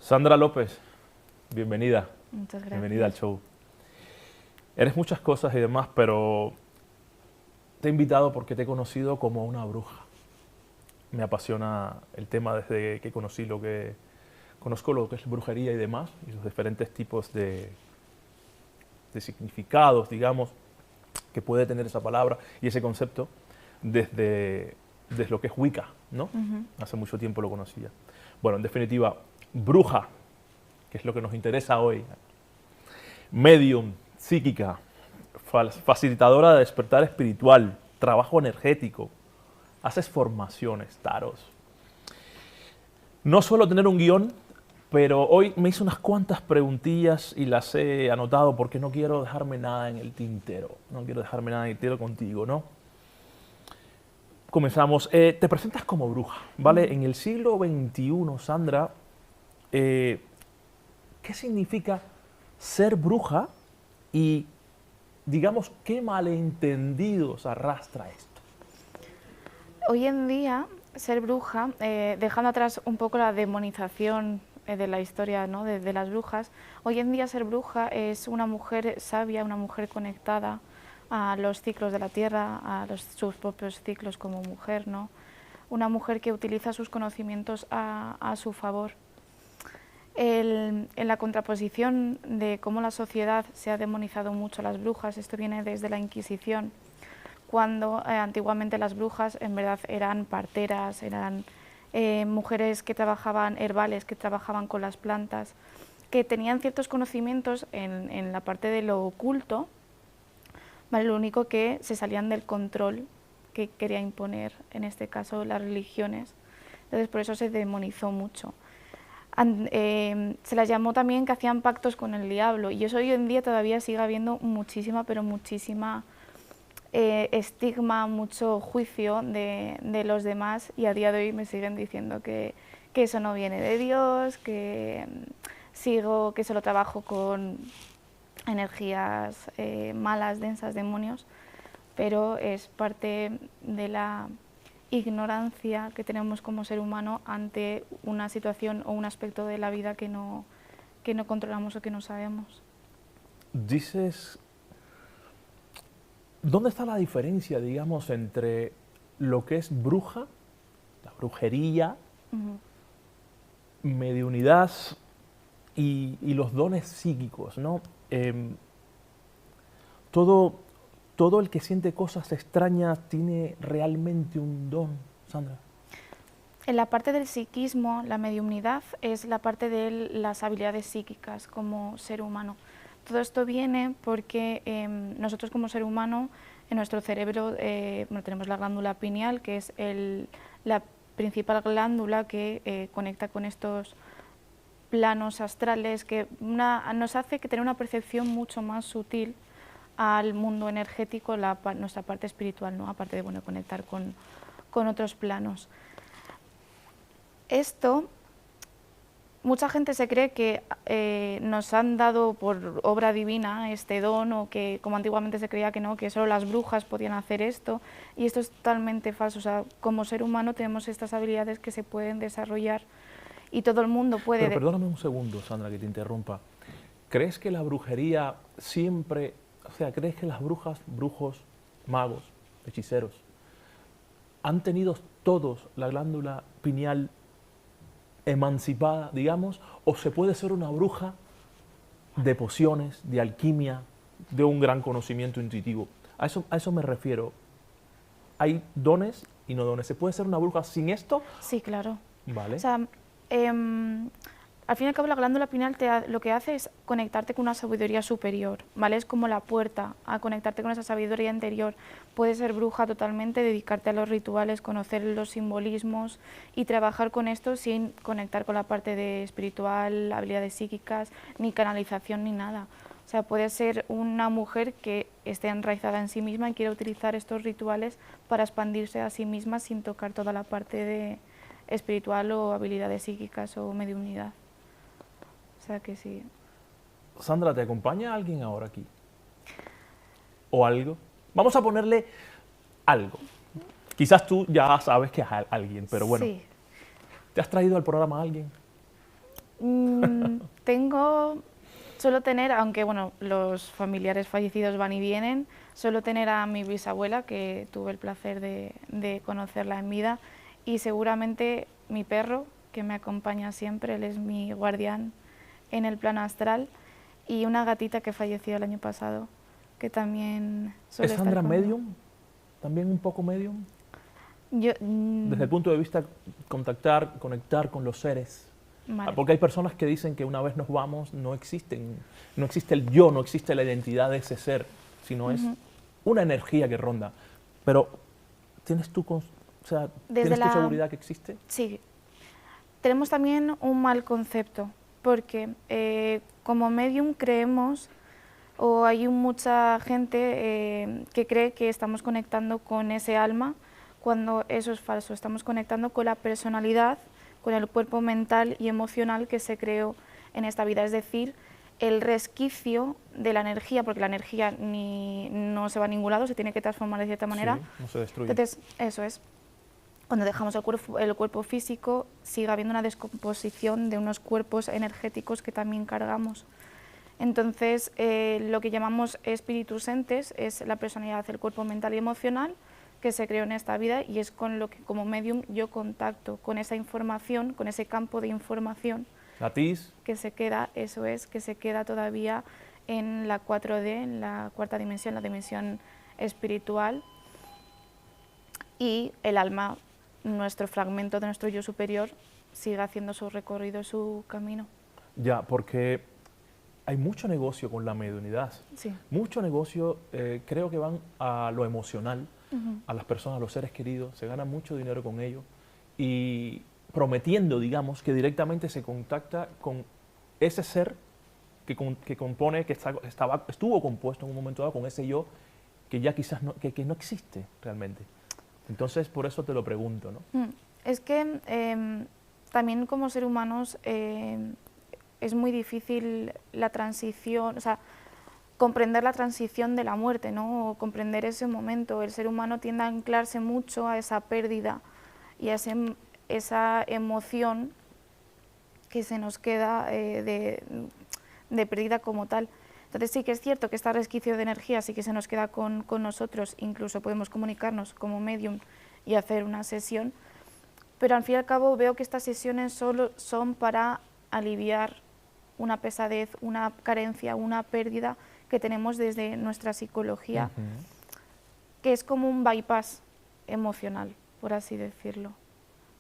Sandra López, bienvenida. Muchas gracias. Bienvenida al show. Eres muchas cosas y demás, pero te he invitado porque te he conocido como una bruja. Me apasiona el tema desde que conozco lo que es brujería y demás, y los diferentes tipos de significados, digamos, que puede tener esa palabra y ese concepto desde lo que es Wicca, ¿no? Hace mucho tiempo lo conocía. Bueno, en definitiva, bruja, que es lo que nos interesa hoy. Medium, psíquica, facilitadora de despertar espiritual, trabajo energético, haces formaciones, taros. No suelo tener un guión, pero hoy me hice unas cuantas preguntillas y las he anotado porque no quiero dejarme nada en el tintero. No quiero dejarme nada en el tintero contigo, ¿no? Comenzamos. Te presentas como bruja, ¿vale? En el siglo XXI, Sandra, ¿qué significa ser bruja y, digamos, qué malentendidos arrastra esto? Hoy en día, ser bruja, dejando atrás un poco la demonización de la historia, ¿no? de las brujas, hoy en día ser bruja es una mujer sabia, una mujer conectada a los ciclos de la tierra, a sus propios ciclos como mujer, ¿no? Una mujer que utiliza sus conocimientos a su favor. En la contraposición de cómo la sociedad se ha demonizado mucho a las brujas, esto viene desde la Inquisición, cuando antiguamente las brujas en verdad eran parteras, eran mujeres que trabajaban herbales, que trabajaban con las plantas, que tenían ciertos conocimientos en la parte de lo oculto, ¿vale? Lo único que se salían del control que quería imponer, en este caso, las religiones. Entonces, por eso se demonizó mucho. Se las llamó también que hacían pactos con el diablo, y eso hoy en día todavía sigue habiendo muchísima, pero muchísima estigma, mucho juicio de los demás, y a día de hoy me siguen diciendo que eso no viene de Dios, que que solo trabajo con energías malas, densas, demonios, pero es parte de la ignorancia que tenemos como ser humano ante una situación o un aspecto de la vida que no controlamos o que no sabemos. Dices, ¿dónde está la diferencia, digamos, entre lo que es bruja, la brujería, mediunidad y los dones psíquicos, ¿no? Todo el que siente cosas extrañas tiene realmente un don, Sandra. En la parte del psiquismo, la mediumnidad es la parte de las habilidades psíquicas como ser humano. Todo esto viene porque nosotros como ser humano, en nuestro cerebro tenemos la glándula pineal, que es la principal glándula que conecta con estos planos astrales, que nos hace tener una percepción mucho más sutil al mundo energético, nuestra parte espiritual, ¿no? Aparte de conectar con otros planos. Esto, mucha gente se cree que nos han dado por obra divina este don, o que, como antiguamente se creía que no, que solo las brujas podían hacer esto, y esto es totalmente falso. O sea, como ser humano tenemos estas habilidades que se pueden desarrollar y todo el mundo puede... Pero perdóname un segundo, Sandra, que te interrumpa. ¿Crees que la brujería siempre... O sea, ¿crees que las brujas, brujos, magos, hechiceros, han tenido todos la glándula pineal emancipada, digamos, o se puede ser una bruja de pociones, de alquimia, de un gran conocimiento intuitivo? A eso me refiero. ¿Hay dones y no dones? ¿Se puede ser una bruja sin esto? Sí, claro. Vale. O sea, al fin y al cabo la glándula pineal lo que hace es conectarte con una sabiduría superior, ¿vale? Es como la puerta a conectarte con esa sabiduría interior. Puedes ser bruja totalmente, dedicarte a los rituales, conocer los simbolismos y trabajar con esto sin conectar con la parte de espiritual, habilidades psíquicas, ni canalización, ni nada. O sea, puede ser una mujer que esté enraizada en sí misma y quiera utilizar estos rituales para expandirse a sí misma sin tocar toda la parte de espiritual o habilidades psíquicas o mediunidad. O sea que sí. Sandra, ¿te acompaña alguien ahora aquí? ¿O algo? Vamos a ponerle algo. Quizás tú ya sabes que es alguien, pero bueno. Sí. ¿Te has traído al programa a alguien? Suelo tener, aunque bueno, los familiares fallecidos van y vienen, suelo tener a mi bisabuela, que tuve el placer de conocerla en vida, y seguramente mi perro, que me acompaña siempre, él es mi guardián en el plano astral, y una gatita que falleció el año pasado, que también suele ¿Es estar Sandra conmigo. medium? ¿También un poco medium? Yo, Desde el punto de vista contactar, conectar con los seres. vale. Porque hay personas que dicen que una vez nos vamos no existen, no existe el yo, no existe la identidad de ese ser, sino es una energía que ronda. Pero ¿tienes tú, o sea, ¿tienes tu seguridad que existe? Sí. Tenemos también un mal concepto, porque como medium creemos, o hay mucha gente que cree que estamos conectando con ese alma, cuando eso es falso. Estamos conectando con la personalidad, con el cuerpo mental y emocional que se creó en esta vida, es decir, el resquicio de la energía, porque la energía no se va a ningún lado, se tiene que transformar de cierta manera. Sí, no se destruye. Entonces, eso es. Cuando dejamos el cuerpo físico, sigue habiendo una descomposición de unos cuerpos energéticos que también cargamos. Entonces, lo que llamamos espíritus entes es la personalidad, el cuerpo mental y emocional que se creó en esta vida, y es con lo que como medium yo contacto, con esa información, con ese campo de información ¿Latís? que se queda, eso es, que se queda todavía en la 4D, en la cuarta dimensión, la dimensión espiritual, y el alma, nuestro fragmento de nuestro yo superior, sigue haciendo su recorrido, su camino. Ya, porque hay mucho negocio con la mediunidad. Sí. Mucho negocio, creo que van a lo emocional, a las personas, a los seres queridos, se gana mucho dinero con ello y prometiendo, digamos, que directamente se contacta con ese ser que compone, que estuvo compuesto en un momento dado con ese yo que ya quizás que no existe realmente. Entonces, por eso te lo pregunto, ¿no? Es que también como ser humanos es muy difícil la transición, o sea, comprender la transición de la muerte, ¿no? O comprender ese momento. El ser humano tiende a anclarse mucho a esa pérdida y a esa emoción que se nos queda de pérdida como tal. Entonces sí que es cierto que este resquicio de energía sí que se nos queda con nosotros, incluso podemos comunicarnos como medium y hacer una sesión, pero al fin y al cabo veo que estas sesiones solo son para aliviar una pesadez, una carencia, una pérdida que tenemos desde nuestra psicología, que es como un bypass emocional, por así decirlo.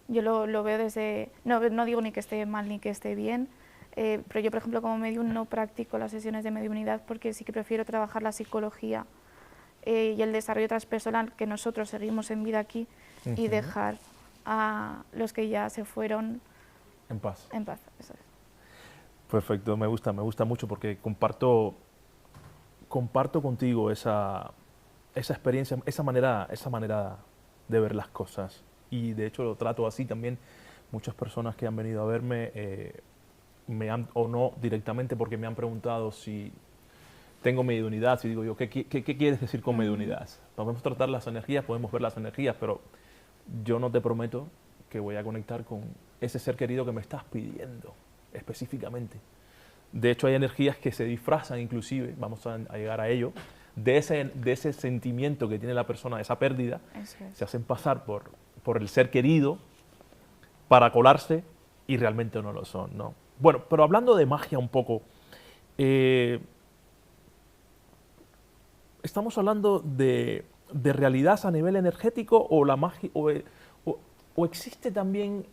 Yo lo veo desde, no digo ni que esté mal ni que esté bien, pero yo, por ejemplo, como medium no practico las sesiones de mediunidad porque sí que prefiero trabajar la psicología y el desarrollo transpersonal que nosotros seguimos en vida aquí y dejar a los que ya se fueron en paz. En paz, eso es. Perfecto, me gusta mucho porque comparto contigo esa experiencia, esa manera de ver las cosas. Y de hecho lo trato así también. Muchas personas que han venido a verme o no directamente, porque me han preguntado si tengo mediunidad, si digo yo, ¿qué quieres decir con mediunidad? Podemos tratar las energías, podemos ver las energías, pero yo no te prometo que voy a conectar con ese ser querido que me estás pidiendo específicamente. De hecho, hay energías que se disfrazan inclusive, vamos a llegar a ello, de ese sentimiento que tiene la persona, de esa pérdida, se hacen pasar por el ser querido para colarse y realmente no lo son, ¿no? Bueno, pero hablando de magia un poco, ¿estamos hablando de realidad a nivel energético o la magia, o existe también,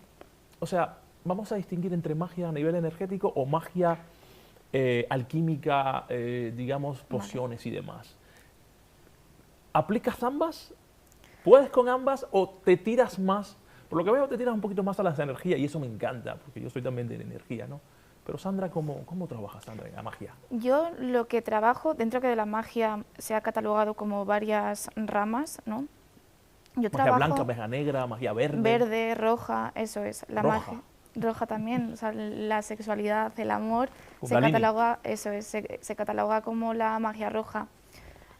o sea, vamos a distinguir entre magia a nivel energético o magia alquímica, digamos, pociones y demás? ¿Aplicas ambas? ¿Puedes con ambas o te tiras más? Por lo que veo te tiras un poquito más a las energías y eso me encanta, porque yo soy también de energía, ¿no? Pero Sandra, ¿cómo trabajas, Sandra, en la magia? Yo lo que trabajo, dentro que de la magia se ha catalogado como varias ramas, ¿no? Yo magia blanca, magia negra, magia verde. Verde, roja, eso es. La roja. magia roja también, o sea, la sexualidad, el amor, se cataloga como la magia roja.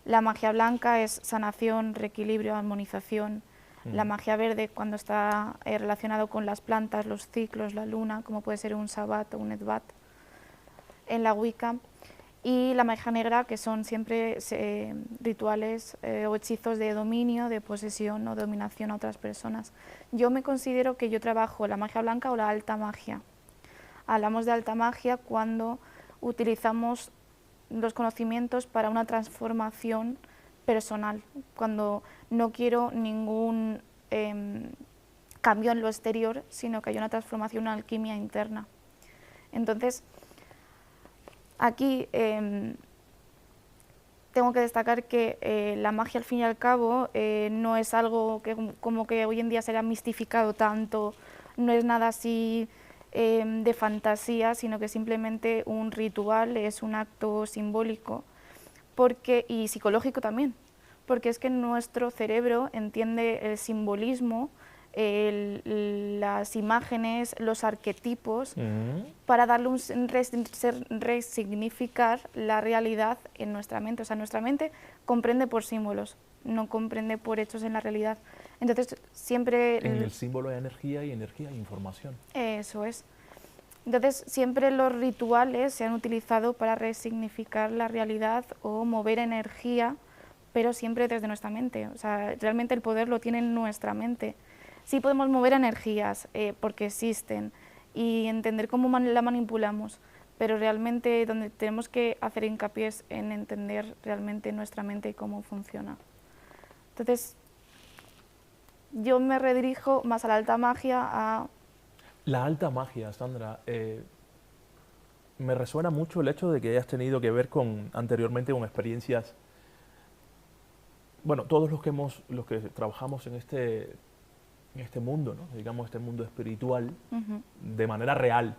La magia blanca es sanación, reequilibrio, armonización, La magia verde cuando está relacionado con las plantas, los ciclos, la luna, como puede ser un Sabbat o un Edvat en la Wicca. Y la magia negra, que son siempre rituales o hechizos de dominio, de posesión o dominación a otras personas. Yo me considero que yo trabajo la magia blanca o la alta magia. Hablamos de alta magia cuando utilizamos los conocimientos para una transformación personal, cuando no quiero ningún cambio en lo exterior, sino que hay una transformación, una alquimia interna. Entonces, aquí tengo que destacar que la magia, al fin y al cabo, no es algo que como que hoy en día se ha mistificado tanto, no es nada así de fantasía, sino que simplemente un ritual, es un acto simbólico y psicológico también, porque es que nuestro cerebro entiende el simbolismo, las imágenes, los arquetipos, para darle resignificar la realidad en nuestra mente. O sea, nuestra mente comprende por símbolos, no comprende por hechos en la realidad. Entonces, siempre... En el símbolo de energía y información. Eso es. Entonces, siempre los rituales se han utilizado para resignificar la realidad o mover energía, pero siempre desde nuestra mente. O sea, realmente el poder lo tiene en nuestra mente. Sí podemos mover energías porque existen y entender cómo la manipulamos, pero realmente donde tenemos que hacer hincapié es en entender realmente nuestra mente y cómo funciona. Entonces, yo me redirijo más a la alta magia, a... La alta magia, Sandra, me resuena mucho el hecho de que hayas tenido que ver anteriormente con experiencias. Bueno, todos los que trabajamos en este mundo, ¿no? Digamos, este mundo espiritual, de manera real.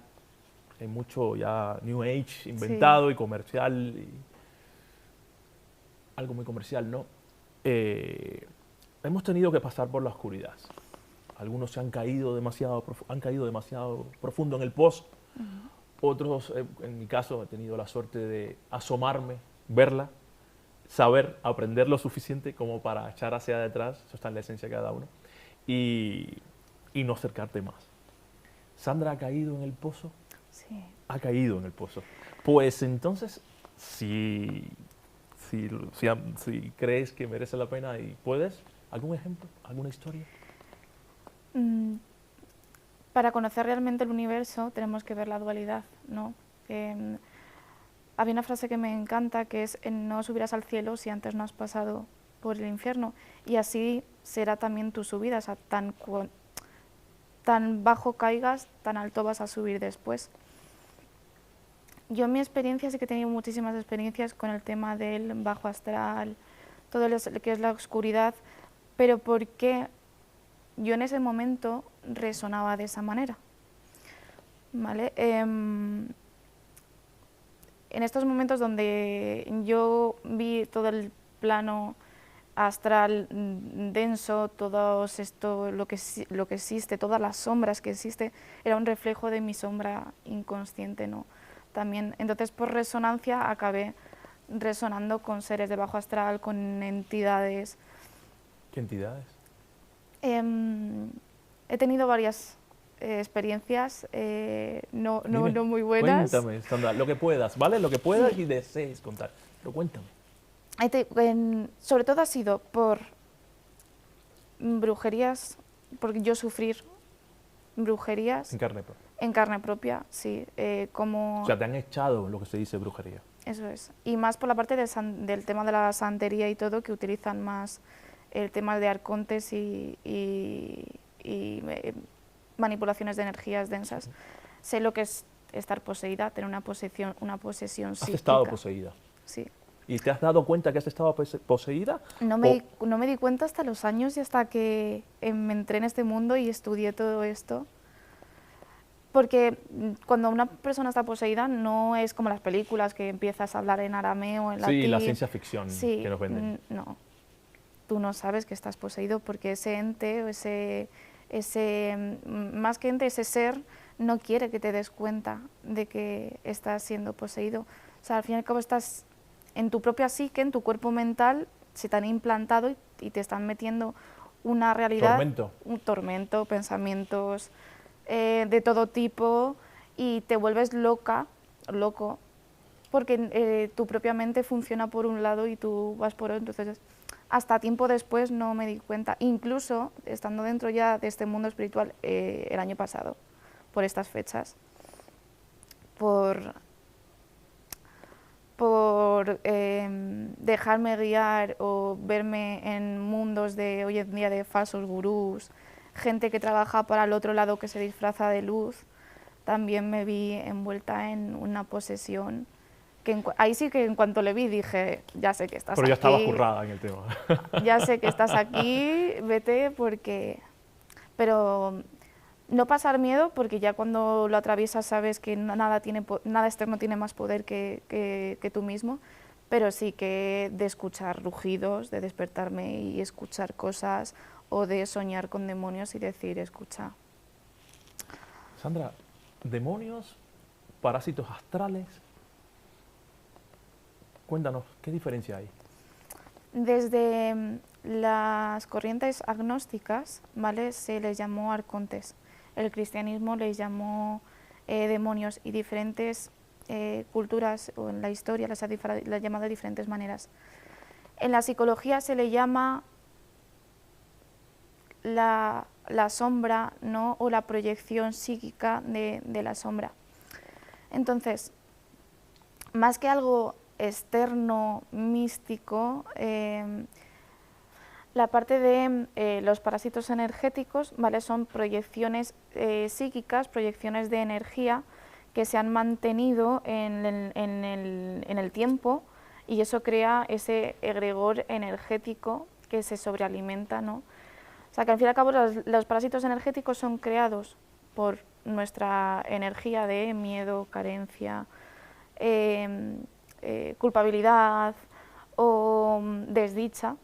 Hay mucho ya New Age inventado y comercial, algo muy comercial, ¿no? Hemos tenido que pasar por la oscuridad. Algunos se han caído demasiado profundo en el pozo. Otros, en mi caso, he tenido la suerte de asomarme, verla, saber, aprender lo suficiente como para echar hacia detrás, eso está en la esencia de cada uno, y no acercarte más. ¿Sandra ha caído en el pozo? Sí. Ha caído en el pozo. Pues entonces, si crees que merece la pena y puedes, ¿algún ejemplo? ¿Alguna historia? Para conocer realmente el universo tenemos que ver la dualidad, ¿no? Había una frase que me encanta que es: no subirás al cielo si antes no has pasado por el infierno, y así será también tu subida, o sea, tan bajo caigas, tan alto vas a subir después. Yo en mi experiencia sí que he tenido muchísimas experiencias con el tema del bajo astral, todo lo que es la oscuridad, pero porque yo en ese momento resonaba de esa manera, ¿vale? En estos momentos donde yo vi todo el plano astral denso, todo esto, lo que existe, todas las sombras que existe, era un reflejo de mi sombra inconsciente, ¿no? También, entonces por resonancia acabé resonando con seres de bajo astral, con entidades. ¿Qué entidades? He tenido varias experiencias, no muy buenas. Cuéntame, Sandra, lo que puedas, ¿vale? Lo que puedas y desees contar, pero cuéntame. Sobre todo ha sido por brujerías, porque yo sufrir brujerías. En carne propia. En carne propia, sí. O sea, te han echado lo que se dice brujería. Eso es. Y más por la parte del tema de la santería y todo, que utilizan más el tema de arcontes y manipulaciones de energías densas. Sé lo que es estar poseída, tener una posesión psíquica. ¿Has estado poseída? Sí. ¿Y te has dado cuenta que has estado poseída? No me di cuenta hasta los años y hasta que me entré en este mundo y estudié todo esto. Porque cuando una persona está poseída no es como las películas que empiezas a hablar en arameo, en latín. Sí, la ciencia ficción que nos venden. No, tú no sabes que estás poseído porque ese ente, más que ente, ese ser no quiere que te des cuenta de que estás siendo poseído. O sea, al fin y al cabo estás en tu propia psique, en tu cuerpo mental, se te han implantado y te están metiendo una realidad, Tormento. un tormento, pensamientos de todo tipo, y te vuelves loca, loco, porque tu propia mente funciona por un lado y tú vas por otro. Entonces, hasta tiempo después no me di cuenta, incluso estando dentro ya de este mundo espiritual el año pasado, por estas fechas, por dejarme guiar o verme en mundos de hoy en día de falsos gurús, gente que trabaja para el otro lado que se disfraza de luz, también me vi envuelta en una posesión que ahí sí que en cuanto le vi dije, ya sé que estás Pero ya estabas aquí, currada en el tema. ya sé que estás aquí, vete porque... Pero no pasar miedo, porque ya cuando lo atraviesas sabes que nada externo tiene más poder que tú mismo, pero sí que de escuchar rugidos, de despertarme y escuchar cosas, o de soñar con demonios y decir, escucha. Sandra, demonios, parásitos astrales, cuéntanos, ¿qué diferencia hay? Desde las corrientes agnósticas, ¿vale?, se les llamó arcontes. El cristianismo les llamó demonios, y diferentes culturas o en la historia las ha llamado de diferentes maneras. En la psicología se le llama la sombra, ¿no?, o la proyección psíquica de la sombra. Entonces, más que algo externo, místico, la parte de los parásitos energéticos, ¿vale?, son proyecciones psíquicas, proyecciones de energía que se han mantenido en el tiempo, y eso crea ese egregor energético que se sobrealimenta, ¿no? O sea, que al fin y al cabo los parásitos energéticos son creados por nuestra energía de miedo, carencia, culpabilidad o desdicha.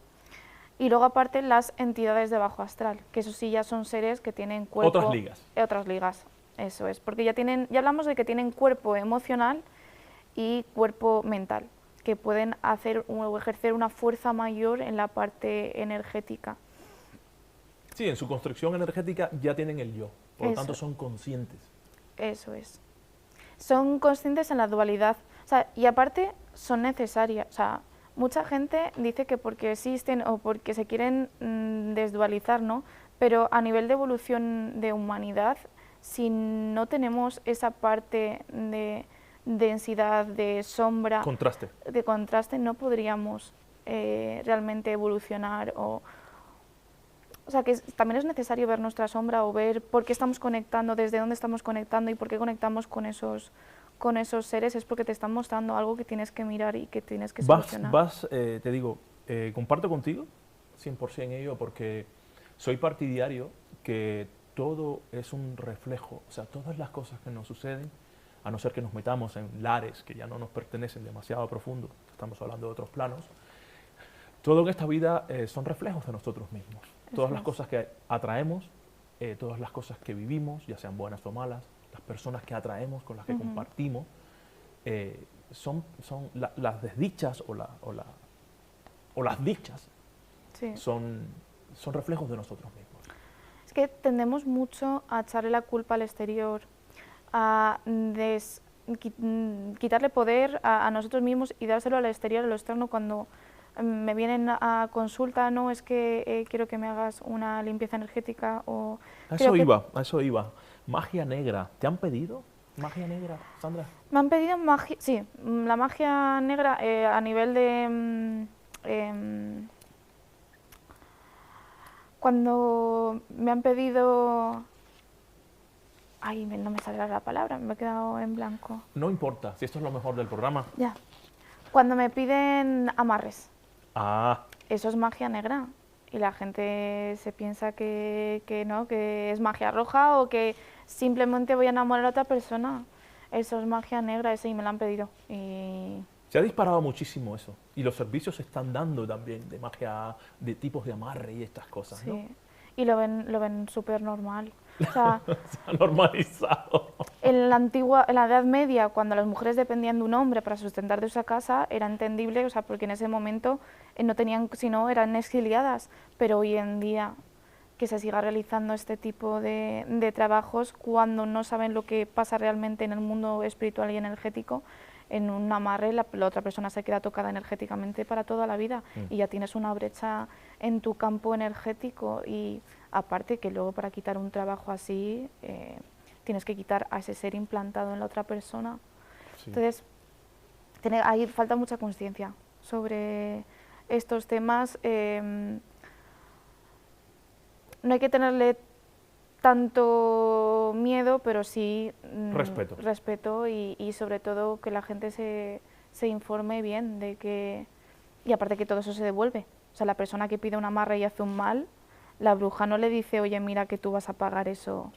Y luego aparte las entidades de bajo astral, que eso sí ya son seres que tienen cuerpo... Otras ligas. Otras ligas, eso es, porque ya hablamos de que tienen cuerpo emocional y cuerpo mental, que pueden hacer o ejercer una fuerza mayor en la parte energética. Sí, en su construcción energética ya tienen el yo, por lo Eso. tanto son conscientes. Eso es. Son conscientes en la dualidad, o sea, y aparte son necesarias. O sea, mucha gente dice que porque existen o porque se quieren desdualizar, ¿no? Pero a nivel de evolución de humanidad, si no tenemos esa parte de densidad, de sombra, de contraste, no podríamos realmente evolucionar. O sea, que también es necesario ver nuestra sombra o ver por qué estamos conectando, desde dónde estamos conectando y por qué conectamos con esos seres. Es porque te están mostrando algo que tienes que mirar y que tienes que solucionar. Te digo, comparto contigo 100% ello, porque soy partidario que todo es un reflejo. O sea, todas las cosas que nos suceden, a no ser que nos metamos en lares que ya no nos pertenecen demasiado profundo, estamos hablando de otros planos, todo en esta vida son reflejos de nosotros mismos. Todas las cosas que atraemos, todas las cosas que vivimos, ya sean buenas o malas, las personas que atraemos, con las que compartimos, son las desdichas o las dichas, Sí. son reflejos de nosotros mismos. Es que tendemos mucho a echarle la culpa al exterior, a quitarle poder a nosotros mismos y dárselo al exterior, a lo externo, cuando me vienen a consulta, no, es que quiero que me hagas una limpieza energética o... A eso iba. Magia negra. ¿Te han pedido magia negra, Sandra? Me han pedido magia, sí, la magia negra a nivel de... cuando me han pedido... Ay, no me sale la palabra, me he quedado en blanco. No importa, si esto es lo mejor del programa. Ya. Cuando me piden amarres. Ah. Eso es magia negra. Y la gente se piensa que no, que es magia roja o que simplemente voy a enamorar a otra persona. Eso es magia negra, eso, y me lo han pedido. Y... Se ha disparado muchísimo eso. Y los servicios se están dando también de magia, de tipos de amarre y estas cosas, sí. ¿no? Y lo ven súper normal. O sea, se ha normalizado. En la Edad Media, cuando las mujeres dependían de un hombre para sustentar de esa casa, era entendible, o sea, porque en ese momento no tenían, si no, eran exiliadas. Pero hoy en día que se siga realizando este tipo de trabajos cuando no saben lo que pasa realmente en el mundo espiritual y energético. En un amarre la otra persona se queda tocada energéticamente para toda la vida y ya tienes una brecha en tu campo energético, y aparte que luego para quitar un trabajo así tienes que quitar a ese ser implantado en la otra persona. Sí. Entonces ahí falta mucha conciencia sobre estos temas. No hay que tenerle tanto miedo, pero sí respeto y sobre todo que la gente se informe bien de que, y aparte que todo eso se devuelve. O sea, la persona que pide un amarre y hace un mal, la bruja no le dice, oye, mira que tú vas a pagar eso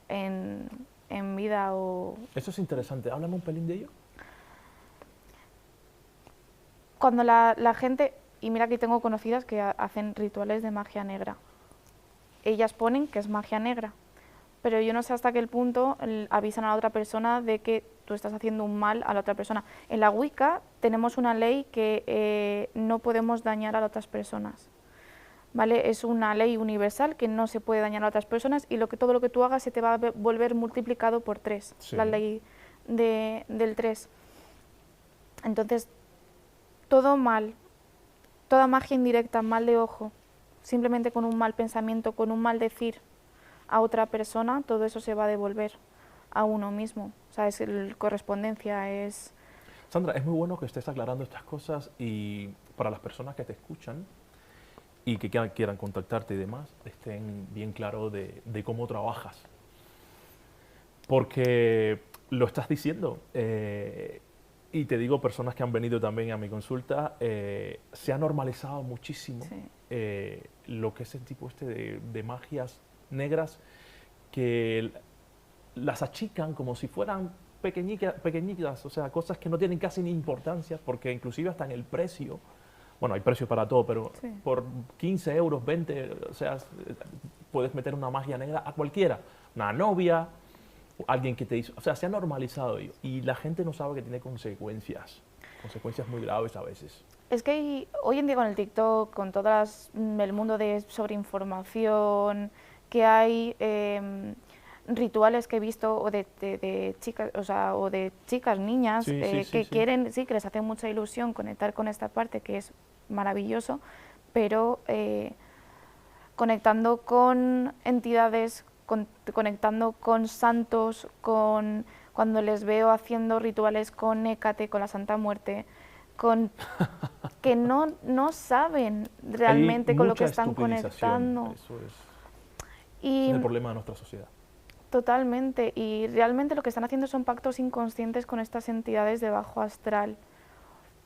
en vida o... Eso es interesante. Háblame un pelín de ello. Cuando la gente, y mira que tengo conocidas que hacen rituales de magia negra, ellas ponen que es magia negra, pero yo no sé hasta qué punto avisan a la otra persona de que tú estás haciendo un mal a la otra persona. En la Wicca tenemos una ley que no podemos dañar a las otras personas, ¿vale? Es una ley universal que no se puede dañar a otras personas, y todo lo que tú hagas se te va a volver multiplicado por 3, sí. La ley del 3. Entonces, todo mal, toda magia indirecta, mal de ojo, simplemente con un mal pensamiento, con un mal decir a otra persona, todo eso se va a devolver a uno mismo. O sea, correspondencia, es... Sandra, es muy bueno que estés aclarando estas cosas, y para las personas que te escuchan y que quieran contactarte y demás, estén bien claros de cómo trabajas. Porque lo estás diciendo, y te digo, personas que han venido también a mi consulta, se ha normalizado muchísimo lo que es el tipo de magias negras, que las achican como si fueran pequeñitas, o sea, cosas que no tienen casi ni importancia, porque inclusive hasta en el precio, bueno, hay precios para todo, pero por 15 euros, 20, o sea, puedes meter una magia negra a cualquiera, una novia, alguien que te hizo, o sea, se ha normalizado ello, y la gente no sabe que tiene consecuencias muy graves a veces. Es que hoy en día con el TikTok, con todo el mundo de sobreinformación que hay, rituales que he visto o de chicas, o sea, o de chicas, niñas que quieren, que les hace mucha ilusión conectar con esta parte, que es maravilloso, pero conectando con entidades, conectando con santos, cuando les veo haciendo rituales con Hécate, con la Santa Muerte, que no saben realmente con lo que están conectando. Eso es el problema de nuestra sociedad. Totalmente, y realmente lo que están haciendo son pactos inconscientes con estas entidades de bajo astral,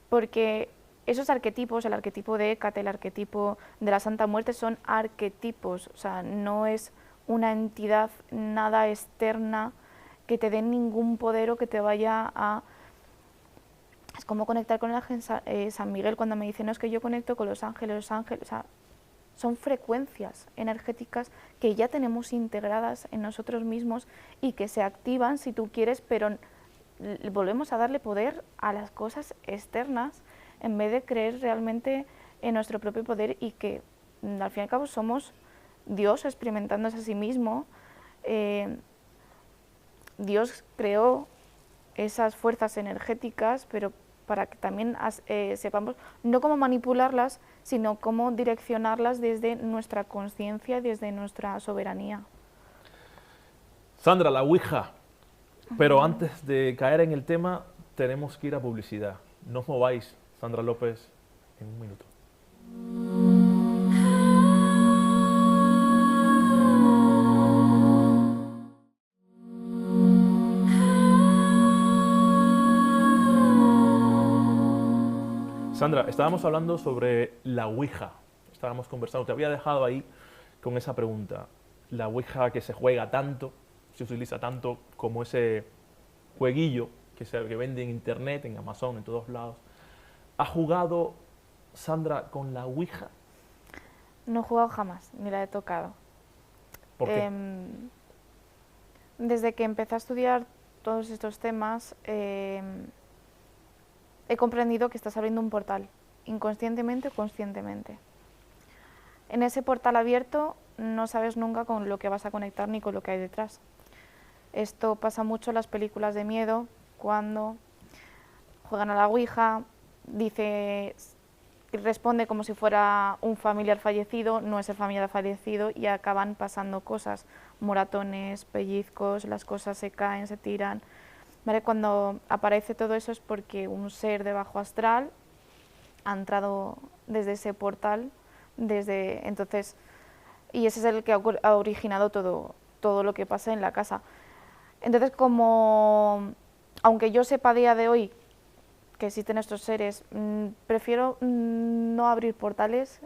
porque esos arquetipos, el arquetipo de Hécate, el arquetipo de la Santa Muerte, son arquetipos, o sea, no es una entidad nada externa que te dé ningún poder o que te vaya a... Es como conectar con el ángel San Miguel, cuando me dicen, no, es que yo conecto con los ángeles, o sea, son frecuencias energéticas que ya tenemos integradas en nosotros mismos y que se activan si tú quieres, pero volvemos a darle poder a las cosas externas en vez de creer realmente en nuestro propio poder, y que al fin y al cabo somos Dios experimentándose a sí mismo. Dios creó esas fuerzas energéticas, pero para que también sepamos no cómo manipularlas, sino cómo direccionarlas desde nuestra conciencia, desde nuestra soberanía. Sandra, la Ouija. Pero antes de caer en el tema, tenemos que ir a publicidad. No os mováis, Sandra López, en un minuto. Sandra, estábamos hablando sobre la Ouija. Estábamos conversando, te había dejado ahí con esa pregunta. La Ouija, que se juega tanto, se utiliza tanto como ese jueguillo que vende en internet, en Amazon, en todos lados. ¿Ha jugado Sandra con la Ouija? No he jugado jamás, ni la he tocado. ¿Por qué? Desde que empecé a estudiar todos estos temas, he comprendido que estás abriendo un portal, inconscientemente o conscientemente. En ese portal abierto no sabes nunca con lo que vas a conectar ni con lo que hay detrás. Esto pasa mucho en las películas de miedo, cuando juegan a la ouija, responde como si fuera un familiar fallecido, no es el familiar fallecido y acaban pasando cosas, moratones, pellizcos, las cosas se caen, se tiran. ¿Vale? Cuando aparece todo eso es porque un ser de bajo astral ha entrado desde ese portal, desde entonces, y ese es el que ha originado todo lo que pasa en la casa. Entonces, como, aunque yo sepa a día de hoy que existen estos seres, prefiero no abrir portales,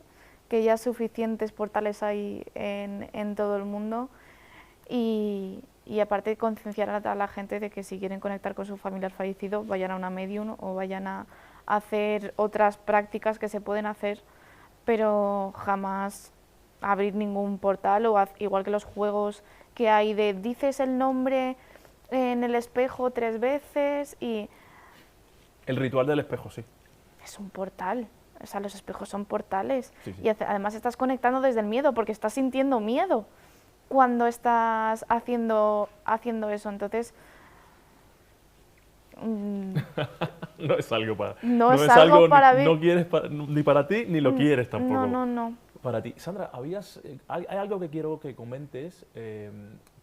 que ya suficientes portales hay en todo el mundo, y aparte concienciar a la gente de que si quieren conectar con su familiar fallecido, vayan a una medium o vayan a hacer otras prácticas que se pueden hacer, pero jamás abrir ningún portal, o igual que los juegos que hay de dices el nombre en el espejo 3 veces y... El ritual del espejo, sí. Es un portal, o sea, los espejos son portales. Sí, sí. Y además estás conectando desde el miedo, porque estás sintiendo miedo cuando estás haciendo eso. Entonces, No es algo para... no es algo para ver. No quieres ni para ti, ni lo quieres tampoco. No. Para ti. Sandra, hay algo que quiero que comentes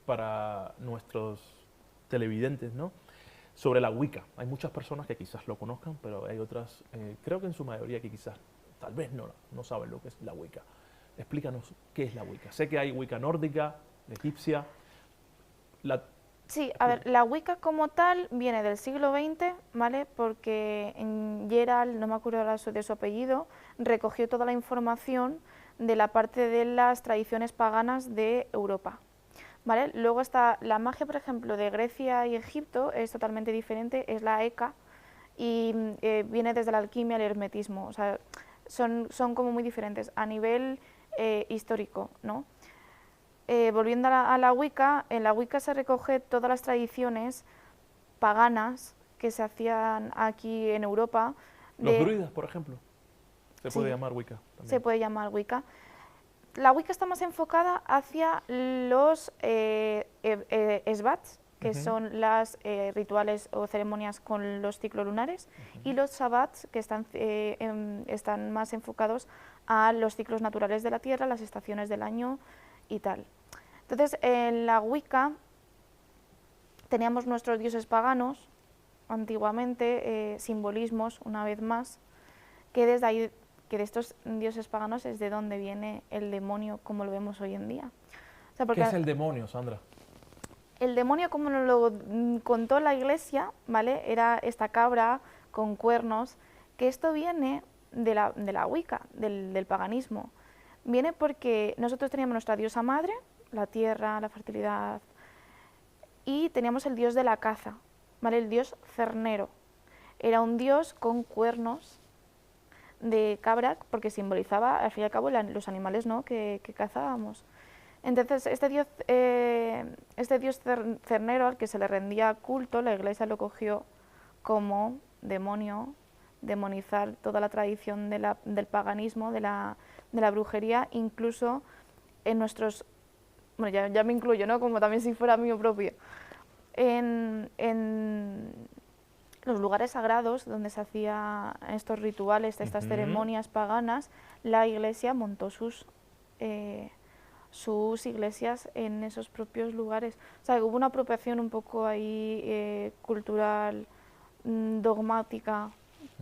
para nuestros televidentes, ¿no? Sobre la Wicca. Hay muchas personas que quizás lo conozcan, pero hay otras, creo que en su mayoría, que quizás, tal vez no saben lo que es la Wicca. Explícanos qué es la Wicca. Sé que hay Wicca nórdica, egipcia. Sí, a ver, la Wicca como tal viene del siglo XX, ¿vale? Porque Gerald, no me acuerdo ahora de su apellido, recogió toda la información de la parte de las tradiciones paganas de Europa. ¿Vale? Luego está la magia, por ejemplo, de Grecia y Egipto, es totalmente diferente, es la Eka, y viene desde la alquimia al hermetismo, o sea, son como muy diferentes a nivel histórico, ¿no? Volviendo a la Wicca, en la Wicca se recoge todas las tradiciones paganas que se hacían aquí en Europa. Los druidas, por ejemplo, se puede llamar Wicca también. Se puede llamar Wicca. La Wicca está más enfocada hacia los Svats, que son las rituales o ceremonias con los ciclos lunares, y los Sabbats, que están más enfocados a los ciclos naturales de la Tierra, las estaciones del año y tal. Entonces, en la Wicca teníamos nuestros dioses paganos, antiguamente, simbolismos, una vez más, que desde ahí, que de estos dioses paganos es de donde viene el demonio como lo vemos hoy en día. O sea, ¿qué es el demonio, Sandra? El demonio, como nos lo contó la Iglesia, ¿vale? Era esta cabra con cuernos, que esto viene de la Wicca, del paganismo. Viene porque nosotros teníamos nuestra diosa madre, la tierra, la fertilidad, y teníamos el dios de la caza, ¿vale? El dios cernero. Era un dios con cuernos de cabra, porque simbolizaba, al fin y al cabo, los animales, ¿no?, que cazábamos. Entonces, este dios cernero, al que se le rendía culto, la Iglesia lo cogió como demonio, demonizar toda la tradición del paganismo, de la brujería, incluso en nuestros... Bueno, ya me incluyo, ¿no?, como también si fuera mío propio. En los lugares sagrados donde se hacían estos rituales, estas ceremonias paganas, la Iglesia montó sus iglesias en esos propios lugares. O sea, hubo una apropiación un poco ahí cultural, dogmática,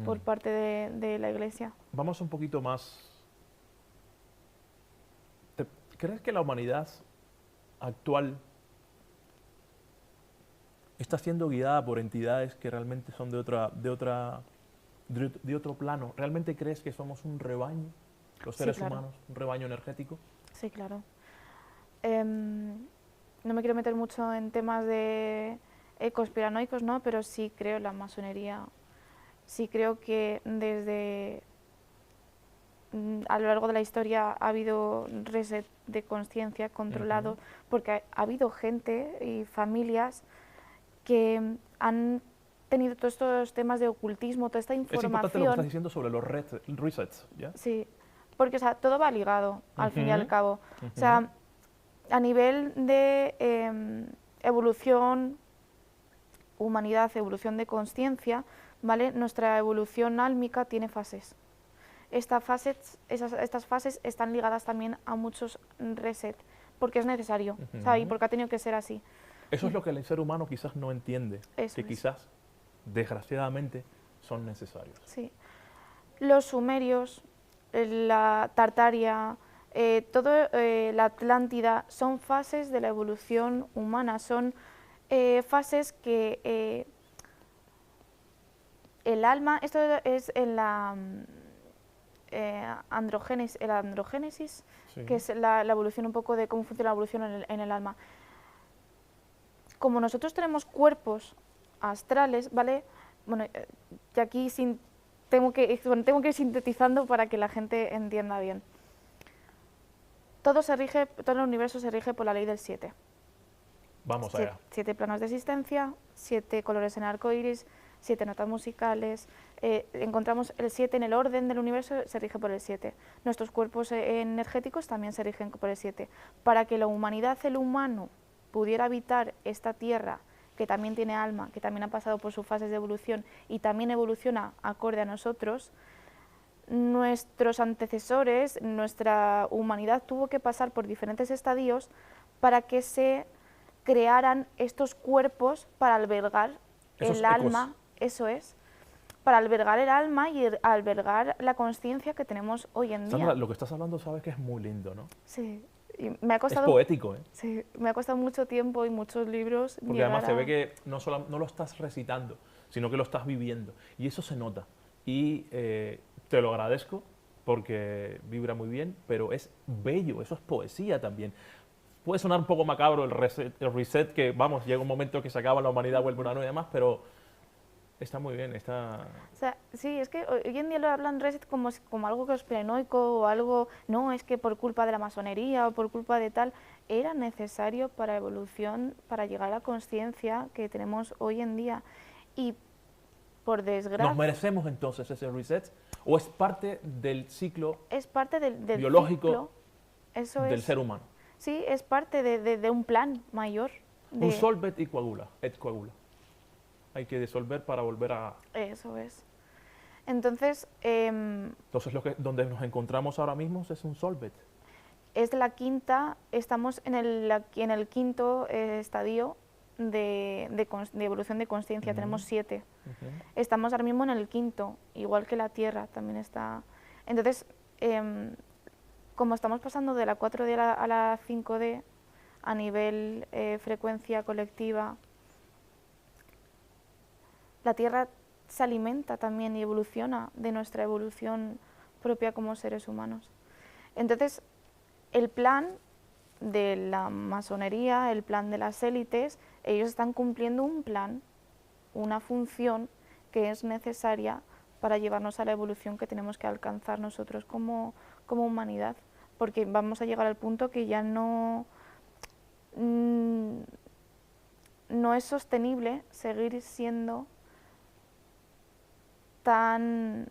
por parte de la Iglesia. Vamos un poquito más. ¿Crees que la humanidad actual está siendo guiada por entidades que realmente son de otro plano? ¿Realmente crees que somos un rebaño, los seres humanos, un rebaño energético? Sí, claro. No me quiero meter mucho en temas de conspiranoicos, ¿no? Pero sí creo en la masonería. Sí creo que desde a lo largo de la historia ha habido reset de conciencia controlado, porque ha habido gente y familias que han tenido todos estos temas de ocultismo, toda esta información. Es importante lo que estás diciendo sobre los resets, ¿ya? Sí, porque o sea, todo va ligado, al fin y al Ujú, cabo. ujú. O sea, a nivel de evolución, humanidad, evolución de conciencia, ¿vale? Nuestra evolución álmica tiene fases. Estas fases están ligadas también a muchos reset, porque es necesario, o sea, y Ujú. porque ha tenido que ser así. Eso es lo que el ser humano quizás no entiende, Eso que es, quizás, desgraciadamente, son necesarios. sí. Los sumerios, la Tartaria, la Atlántida, son fases de la evolución humana, son fases que el alma, esto es en la el androgénesis, que Sí. es la evolución un poco de cómo funciona la evolución en el alma. Como nosotros tenemos cuerpos astrales, ¿vale? Bueno, y aquí tengo que ir sintetizando para que la gente entienda bien. Todo el universo se rige por la ley del 7. Vamos allá. 7 planos de existencia, 7 colores en el arco iris, 7 notas musicales. Encontramos el 7 en el orden del universo, se rige por el 7. Nuestros cuerpos energéticos también se rigen por el 7. Para que la humanidad, el humano, pudiera habitar esta tierra, que también tiene alma, que también ha pasado por sus fases de evolución y también evoluciona acorde a nosotros, nuestros antecesores, nuestra humanidad tuvo que pasar por diferentes estadios para que se crearan estos cuerpos para albergar Esos el ecos. alma, eso es, para albergar el alma y albergar la conciencia que tenemos hoy en Sandra, día. lo que estás hablando sabes que es muy lindo, ¿no? Sí, y Es poético, ¿eh? sí, me ha costado mucho tiempo y muchos libros Porque además llegar se ve a... que no lo estás recitando, sino que lo estás viviendo. Y eso se nota. Y te lo agradezco porque vibra muy bien, pero es bello, eso es poesía también. Puede sonar un poco macabro el reset que, vamos, llega un momento que se acaba la humanidad, vuelve una nueva y demás, pero está muy bien, está... O sea, sí, es que hoy en día lo hablan reset como algo conspiranoico o algo, no, es que por culpa de la masonería o por culpa de tal, era necesario para evolución, para llegar a la conciencia que tenemos hoy en día. Y por ¿Nos desgracia, merecemos entonces ese reset? ¿O es parte del ciclo es parte del biológico ciclo, eso del es, ser humano? sí, es parte de un plan mayor, Un de solvet y coagula, et coagula. Hay que disolver para volver a... eso es. Entonces, Entonces, donde nos encontramos ahora mismo es un solvet. es la quinta, estamos en el quinto estadio de evolución de conciencia, tenemos Ujú, 7. ujú. Estamos ahora mismo en el quinto, igual que la Tierra también está. Entonces, como estamos pasando de la 4D a la 5D a nivel frecuencia colectiva, la Tierra se alimenta también y evoluciona de nuestra evolución propia como seres humanos. Entonces, el plan de la masonería, el plan de las élites, ellos están cumpliendo un plan, una función que es necesaria para llevarnos a la evolución que tenemos que alcanzar nosotros como humanidad, porque vamos a llegar al punto que ya mm, no es sostenible seguir siendo tan,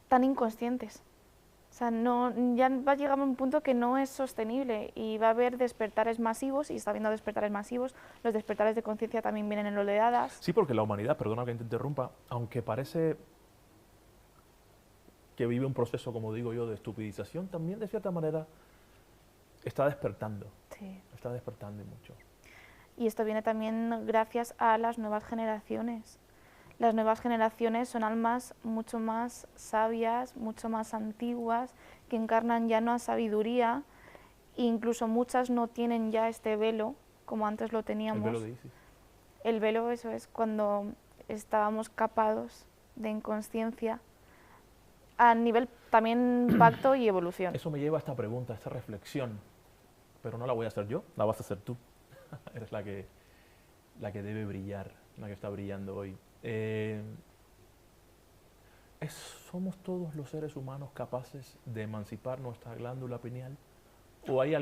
tan inconscientes. O sea, no, ya va a llegar a un punto que no es sostenible y va a haber despertares masivos, y está habiendo despertares masivos. Los despertares de conciencia también vienen en oleadas. Sí, porque la humanidad, perdona que te interrumpa, aunque parece que vive un proceso, como digo yo, de estupidización, también de cierta manera está despertando. Sí. Está despertando y mucho. Y esto viene también gracias a las nuevas generaciones. Las nuevas generaciones son almas mucho más sabias, mucho más antiguas, que encarnan ya una sabiduría, e incluso muchas no tienen ya este velo, como antes lo El velo teníamos. de Isis. El velo, eso es cuando estábamos capados de inconsciencia, a nivel también pacto y evolución. Eso me lleva a esta pregunta, a esta reflexión, pero no la voy a hacer yo, la vas a hacer tú. Eres la que debe brillar, la que está brillando hoy. ¿Somos todos los seres humanos capaces de emancipar nuestra glándula pineal? ¿O hay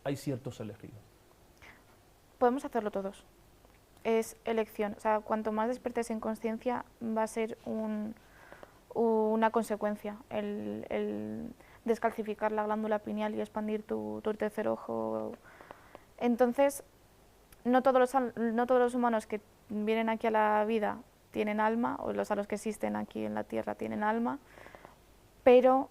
hay ciertos elegidos? Podemos hacerlo todos. Es elección. O sea, cuanto más despertes en conciencia, va a ser un una consecuencia el descalcificar la glándula pineal y expandir tu tercer ojo. Entonces, no todos los humanos que vienen aquí a la vida tienen alma, o a los que existen aquí en la Tierra tienen alma, pero...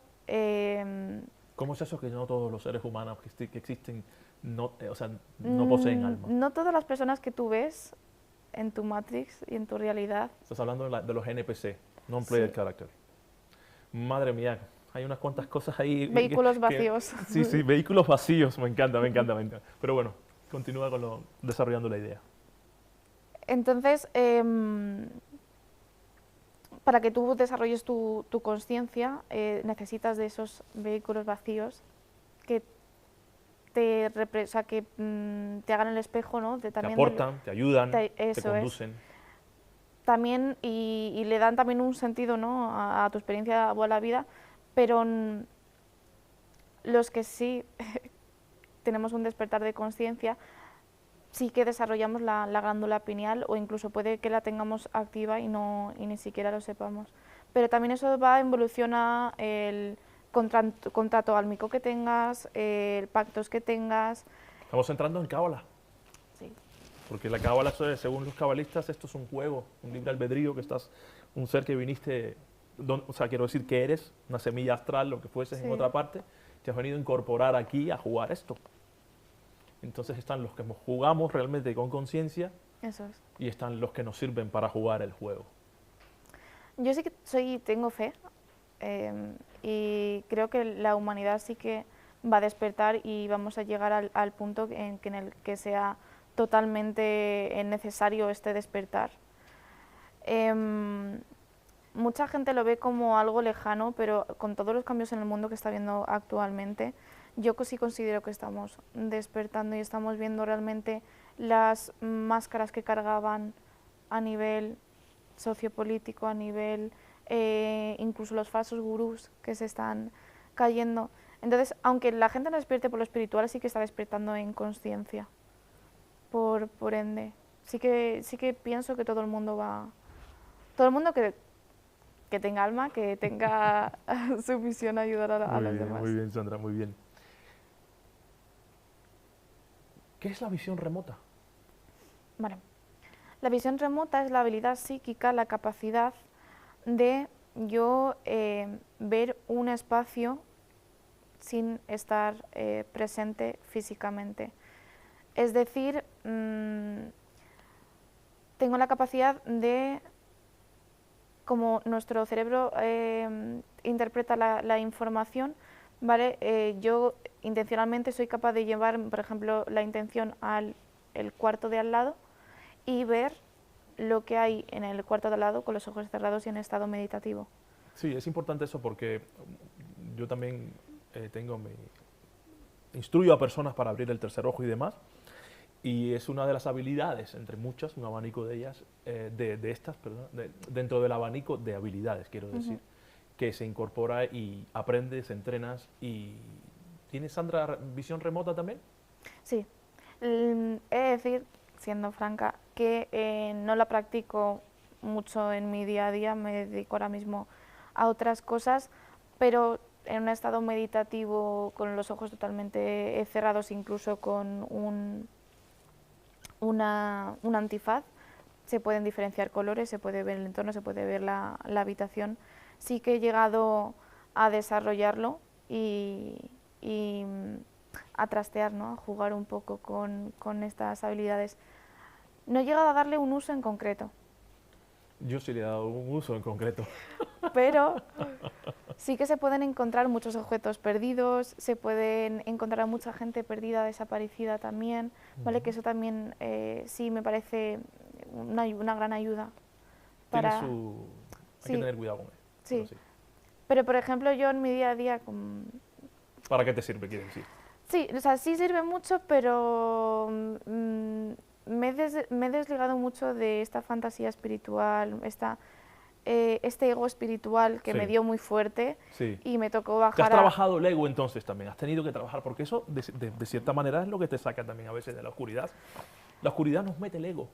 ¿Cómo es eso que no todos los seres humanos que existen no, o sea, no poseen alma? No todas las personas que tú ves en tu Matrix y en tu realidad... Estás hablando de los NPC, Non-Player Sí. Character. Madre mía, hay unas cuantas cosas ahí. Vehículos vacíos. Sí, vehículos vacíos, me encanta. Pero bueno, continúa desarrollando la idea. Entonces, para que tú desarrolles tu consciencia, necesitas de esos vehículos vacíos que te hagan el espejo, ¿no? Te aportan, te ayudan, te conducen. También, y le dan también un sentido, ¿no? a tu experiencia o a la vida, pero los que sí tenemos un despertar de conciencia, sí que desarrollamos la glándula pineal, o incluso puede que la tengamos activa y ni siquiera lo sepamos. Pero también eso va en evolución a el contrato álmico que tengas, pactos que tengas. Estamos entrando en Cábala. Sí. Porque la Cábala, según los cabalistas, esto es un juego, un libre albedrío, que estás, un ser que viniste, o sea, quiero decir que eres una semilla astral, lo que fueses en otra parte, te has venido a incorporar aquí a jugar esto. Entonces están los que jugamos realmente con conciencia. Eso es. Y están los que nos sirven para jugar el juego. Yo sí que tengo fe, y creo que la humanidad sí que va a despertar y vamos a llegar al punto en el que sea totalmente necesario este despertar. Mucha gente lo ve como algo lejano, pero con todos los cambios en el mundo que está viendo actualmente, yo sí considero que estamos despertando y estamos viendo realmente las máscaras que cargaban a nivel sociopolítico, a nivel incluso los falsos gurús que se están cayendo. Entonces, aunque la gente no despierte por lo espiritual, sí que está despertando en consciencia. Por ende, sí que pienso que todo el mundo que tenga alma, que tenga su misión ayudar a los demás. Muy bien, Sandra, muy bien. ¿Qué es la visión remota? Vale. La visión remota es la habilidad psíquica, la capacidad de yo ver un espacio sin estar presente físicamente. Es decir, tengo la capacidad de, como nuestro cerebro interpreta la información, ¿vale? Yo intencionalmente soy capaz de llevar, por ejemplo, la intención al el cuarto de al lado y ver lo que hay en el cuarto de al lado con los ojos cerrados y en estado meditativo. Sí, es importante eso porque yo también instruyo a personas para abrir el tercer ojo y demás, y es una de las habilidades, entre muchas, un abanico de ellas, dentro del abanico de habilidades, quiero decir, que se incorpora y aprendes, entrenas. ¿Y tienes, Sandra, visión remota también? Sí, he de decir, siendo franca, que no la practico mucho en mi día a día, me dedico ahora mismo a otras cosas, pero en un estado meditativo, con los ojos totalmente cerrados, incluso con un antifaz, se pueden diferenciar colores, se puede ver el entorno, se puede ver la habitación. Sí que he llegado a desarrollarlo y a trastear, ¿no? A jugar un poco con estas habilidades. No he llegado a darle un uso en concreto. Yo sí le he dado un uso en concreto. Pero sí que se pueden encontrar muchos objetos perdidos, se pueden encontrar a mucha gente perdida, desaparecida también, ¿vale? Que eso también sí me parece una gran ayuda. Hay que tener cuidado con él. Sí. Pero, por ejemplo, yo en mi día a día... ¿Para qué te sirve, quieres decir? Sí, o sea, sí sirve mucho, pero me he desligado mucho de esta fantasía espiritual, este ego espiritual que me dio muy fuerte y me tocó bajar. ¿Te has trabajado el ego entonces también? ¿Has tenido que trabajar? Porque eso, de cierta manera, es lo que te saca también a veces de la oscuridad. La oscuridad nos mete el ego.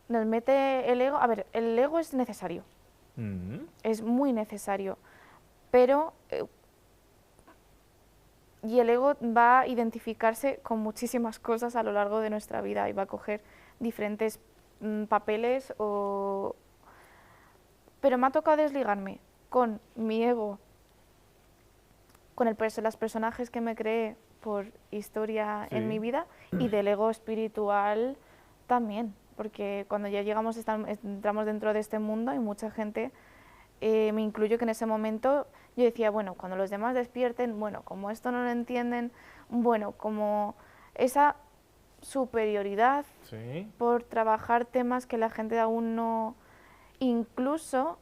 Nos mete el ego. A ver, el ego es necesario. Es muy necesario. Pero y el ego va a identificarse con muchísimas cosas a lo largo de nuestra vida y va a coger diferentes papeles pero me ha tocado desligarme con mi ego, con los personajes que me creé por historia en mi vida y del ego espiritual también, porque cuando ya entramos dentro de este mundo hay mucha gente, me incluyo, que en ese momento yo decía, bueno, cuando los demás despierten, bueno, como esto no lo entienden, bueno, como esa superioridad por trabajar temas que la gente aún no, incluso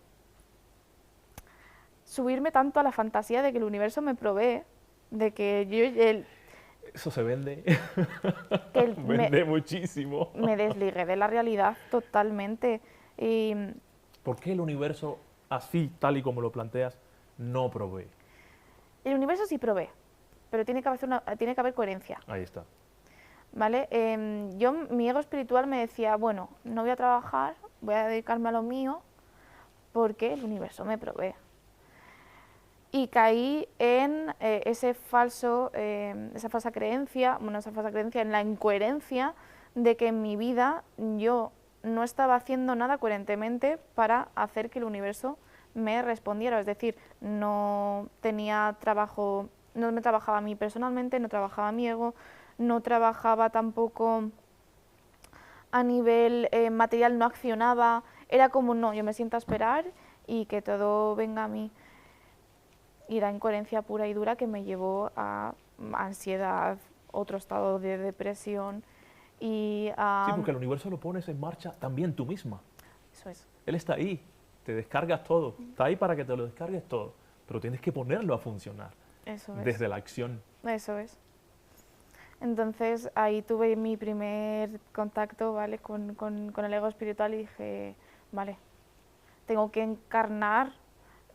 subirme tanto a la fantasía de que el universo me provee, de que eso se vende, que vende muchísimo. Me desligué de la realidad totalmente. Y ¿por qué el universo, así, tal y como lo planteas, no provee? el universo sí provee, pero tiene que haber coherencia. Ahí está. ¿Vale? Mi ego espiritual me decía, bueno, no voy a trabajar, voy a dedicarme a lo mío, porque el universo me provee. Y caí en esa falsa creencia, en la incoherencia de que en mi vida yo no estaba haciendo nada coherentemente para hacer que el universo me respondiera. Es decir, no tenía trabajo, no me trabajaba a mí personalmente, no trabajaba mi ego, no trabajaba tampoco a nivel material, no accionaba. Era como, no, yo me siento a esperar y que todo venga a mí. Y la incoherencia pura y dura que me llevó a ansiedad, otro estado de depresión y a... Sí, porque el universo lo pones en marcha también tú misma. Eso es. Él está ahí, te descargas todo, está ahí para que te lo descargues todo, pero tienes que ponerlo a funcionar. Eso es. Desde la acción. Eso es. Entonces ahí tuve mi primer contacto, ¿vale? con el ego espiritual y dije, vale, tengo que encarnar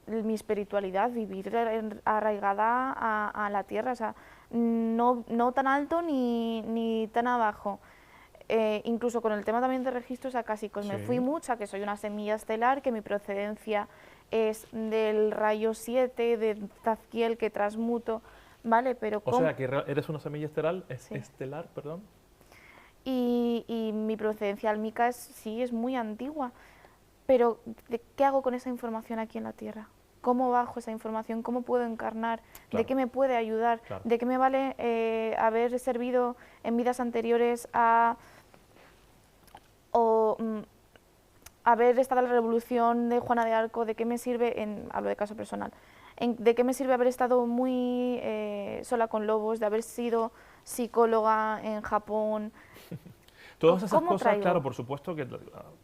mi espiritualidad, vivir arraigada a la tierra, o sea, no tan alto ni tan abajo. Incluso con el tema también de registros acásicos, me fui mucha, que soy una semilla estelar, que mi procedencia es del rayo 7, de Tazkiel, que transmuto, ¿vale? Pero o sea, que eres una semilla estelar, estelar, perdón. Y mi procedencia álmica es muy antigua. Pero, ¿qué hago con esa información aquí en la Tierra? ¿Cómo bajo esa información? ¿Cómo puedo encarnar? Claro. ¿De qué me puede ayudar? Claro. ¿De qué me vale haber servido en vidas anteriores haber estado en la revolución de Juana de Arco? ¿De qué me sirve, hablo de caso personal, de qué me sirve haber estado muy sola con lobos, de haber sido psicóloga en Japón? Todas esas cosas, traigo? claro, por supuesto que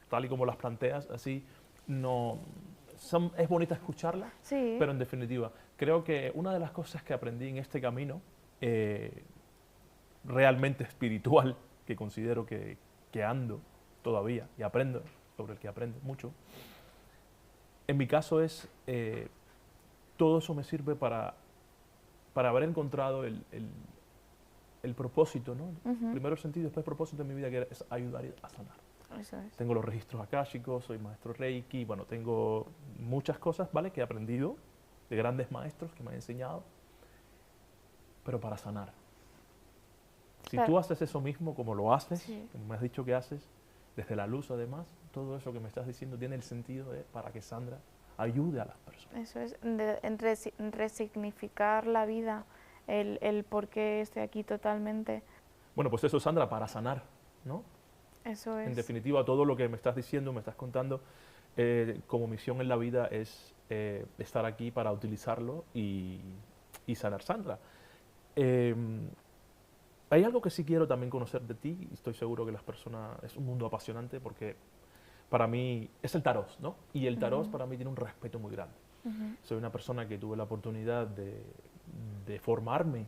tal y como las planteas, así, es bonita escucharlas, pero en definitiva, creo que una de las cosas que aprendí en este camino realmente espiritual, que considero que ando todavía y aprendo, sobre el que aprendo mucho, en mi caso es, todo eso me sirve para haber encontrado el propósito, ¿no? Primero el sentido, después el propósito de mi vida, que es ayudar a sanar. Eso es. Tengo los registros akáshicos, soy maestro Reiki, bueno, tengo muchas cosas, ¿vale?, que he aprendido de grandes maestros que me han enseñado, pero para sanar. Si tú haces eso mismo, como lo haces, como me has dicho que haces, desde la luz además, todo eso que me estás diciendo tiene el sentido para que Sandra ayude a las personas. Eso es, resignificar la vida, el por qué estoy aquí totalmente. Bueno, pues eso, Sandra, para sanar, ¿no? Eso es. En definitiva, todo lo que me estás diciendo, me estás contando, como misión en la vida es estar aquí para utilizarlo y sanar. Sandra, hay algo que sí quiero también conocer de ti, y estoy seguro que las personas, es un mundo apasionante porque para mí es el tarot, ¿no? Y el tarot para mí tiene un respeto muy grande. Soy una persona que tuve la oportunidad de formarme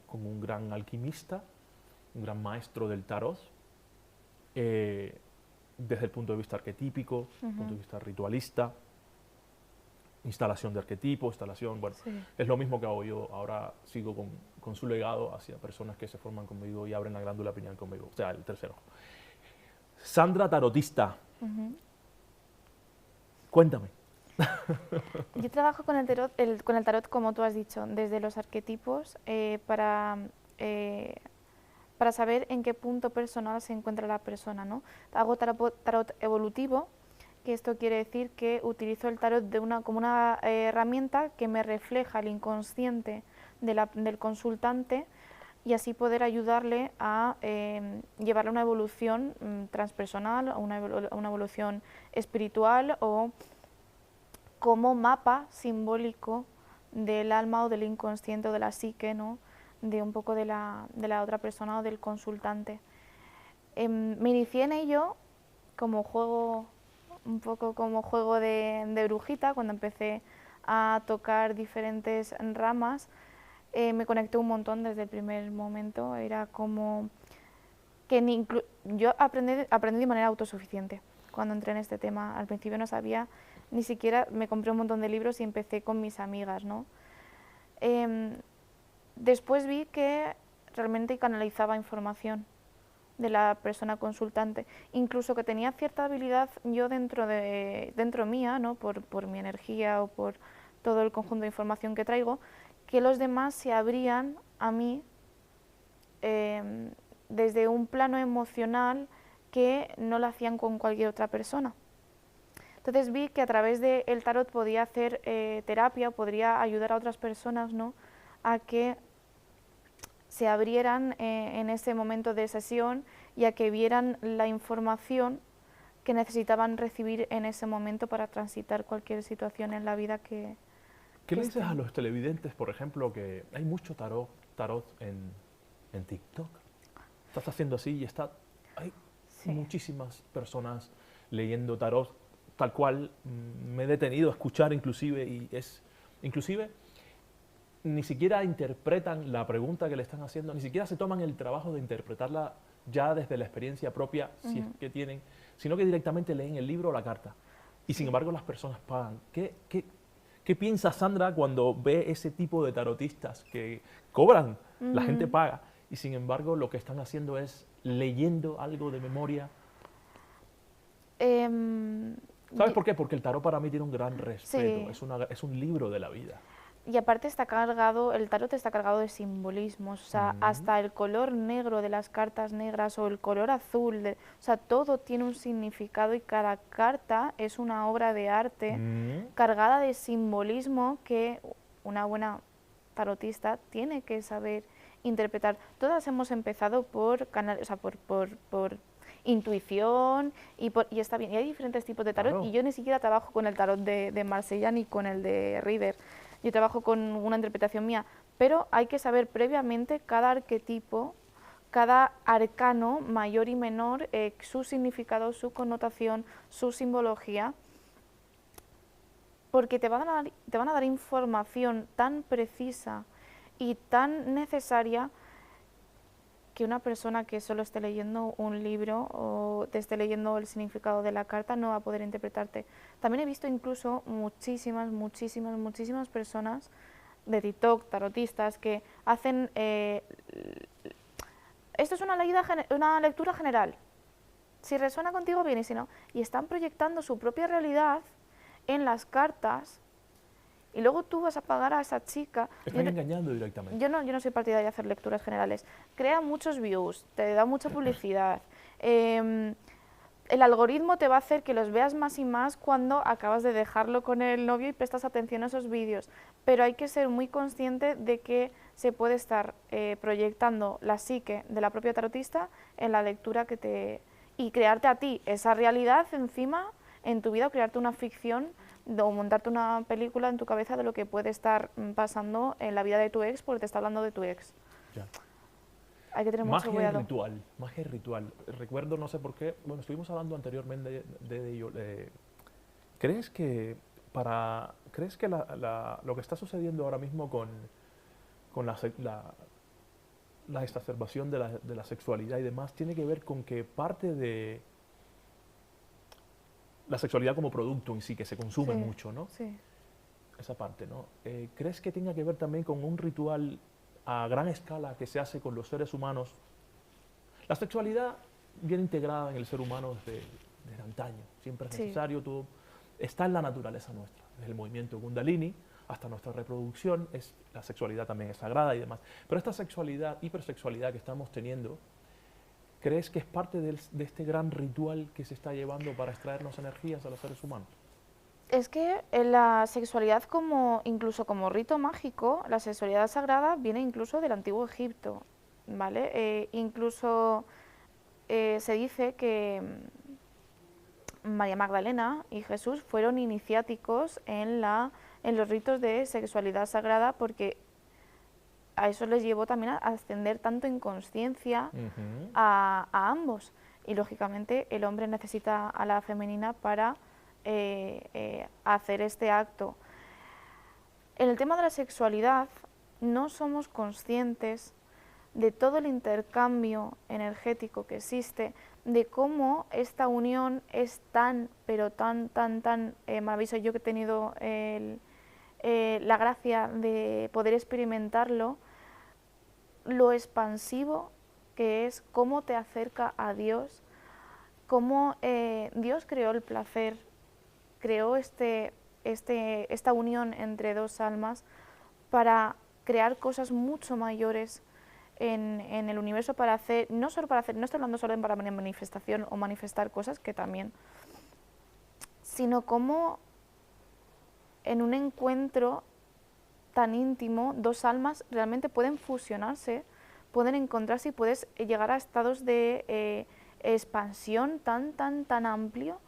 con un gran alquimista, un gran maestro del tarot, desde el punto de vista arquetípico, punto de vista ritualista, instalación de arquetipos, bueno, es lo mismo que hago yo. Ahora sigo con su legado hacia personas que se forman conmigo y abren la glándula pineal conmigo, o sea, el tercero. Sandra, tarotista, cuéntame, Yo trabajo con con el tarot, como tú has dicho, desde los arquetipos para saber en qué punto personal se encuentra la persona, ¿no? Hago tarot evolutivo, que esto quiere decir que utilizo el tarot como una herramienta que me refleja el inconsciente del consultante y así poder ayudarle a llevarle a una evolución transpersonal, a una evolución espiritual o como mapa simbólico del alma o del inconsciente o de la psique, ¿no? De un poco de la otra persona o del consultante. Me inicié en ello como juego, un poco como juego de brujita, cuando empecé a tocar diferentes ramas. Me conecté un montón desde el primer momento, era como que yo aprendí de manera autosuficiente cuando entré en este tema. Al principio no sabía, ni siquiera me compré un montón de libros y empecé con mis amigas, ¿no? Después vi que realmente canalizaba información de la persona consultante, incluso que tenía cierta habilidad yo dentro mía, ¿no? por mi energía o por todo el conjunto de información que traigo, que los demás se abrían a mí desde un plano emocional que no lo hacían con cualquier otra persona. Entonces vi que a través del tarot podía hacer terapia, podría ayudar a otras personas, ¿no? A que se abrieran en ese momento de sesión y a que vieran la información que necesitaban recibir en ese momento para transitar cualquier situación en la vida ¿Qué que le dices a estén. los televidentes, por ejemplo, que hay mucho tarot en TikTok? Estás haciendo así y hay Sí. muchísimas personas leyendo tarot, tal cual me he detenido a escuchar inclusive, inclusive ni siquiera interpretan la pregunta que le están haciendo, ni siquiera se toman el trabajo de interpretarla ya desde la experiencia propia, si es que tienen, sino que directamente leen el libro o la carta. Y sin Sí. embargo las personas pagan. ¿Qué piensa Sandra cuando ve ese tipo de tarotistas que cobran, la gente paga, y sin embargo lo que están haciendo es leyendo algo de memoria? Em, ¿Sabes y- por qué? Porque el tarot para mí tiene un gran respeto, sí, es un libro de la vida. y aparte el tarot está cargado de simbolismos, o sea, Mm, hasta el color negro de las cartas negras o el color azul, o sea, todo tiene un significado y cada carta es una obra de arte mm, cargada de simbolismo que una buena tarotista tiene que saber interpretar. Todas hemos empezado o sea, por intuición y está bien. Y hay diferentes tipos de tarot y claro. yo ni siquiera trabajo con el tarot de Marsella ni con el de Rider. Yo trabajo con una interpretación mía, pero hay que saber previamente cada arquetipo, cada arcano mayor y menor, su significado, su connotación, su simbología, porque te van a dar información tan precisa y tan necesaria que una persona que solo esté leyendo un libro o te esté leyendo el significado de la carta no va a poder interpretarte. También he visto incluso muchísimas personas de TikTok, tarotistas, que hacen... esto es una lectura general. Si resuena contigo, bien, y si no. Y están proyectando su propia realidad en las cartas y luego tú vas a pagar a esa chica. Están engañando directamente. Yo no soy partidaria de hacer lecturas generales. Crea muchos views, te da mucha publicidad. Eh, el algoritmo te va a hacer que los veas más y más cuando acabas de dejarlo con el novio y prestas atención a esos vídeos. Pero hay que ser muy consciente de que se puede estar proyectando la psique de la propia tarotista en la lectura y crearte a ti esa realidad encima en tu vida, o crearte una ficción o montarte una película en tu cabeza de lo que puede estar pasando en la vida de tu ex porque te está hablando de tu ex. Ya. Hay que tener mucho Magia y cuidado. ritual, magia y ritual. Recuerdo, no sé por qué, bueno, estuvimos hablando anteriormente de ello. ¿Crees que crees que lo que está sucediendo ahora mismo con la exacerbación de la sexualidad y demás tiene que ver con que parte de la sexualidad como producto en sí, que se consume Sí, mucho, ¿no? sí. Esa parte, ¿no? ¿Crees que tenga que ver también con un ritual a gran escala que se hace con los seres humanos? La sexualidad viene integrada en el ser humano desde antaño, siempre es Sí, necesario, todo está en la naturaleza nuestra. desde el movimiento Kundalini hasta nuestra reproducción, la sexualidad también es sagrada y demás. Pero esta sexualidad, hipersexualidad que estamos teniendo, ¿crees que es parte de este gran ritual que se está llevando para extraernos energías a los seres humanos? Es que la sexualidad incluso como rito mágico, la sexualidad sagrada viene incluso del antiguo Egipto, ¿vale? Incluso se dice que María Magdalena y Jesús fueron iniciáticos en los ritos de sexualidad sagrada, porque a eso les llevó también a ascender tanto en conciencia a ambos. Y lógicamente el hombre necesita a la femenina para hacer este acto. En el tema de la sexualidad no somos conscientes de todo el intercambio energético que existe, de cómo esta unión es tan, pero tan maravillosa. Yo que he tenido la gracia de poder experimentarlo, lo expansivo que es, cómo te acerca a Dios, cómo Dios creó el placer, creó esta unión entre dos almas para crear cosas mucho mayores en el universo, para hacer, no estoy hablando solo para manifestación o manifestar cosas, que también, sino cómo en un encuentro tan íntimo dos almas realmente pueden fusionarse, pueden encontrarse y puedes llegar a estados de expansión tan amplio,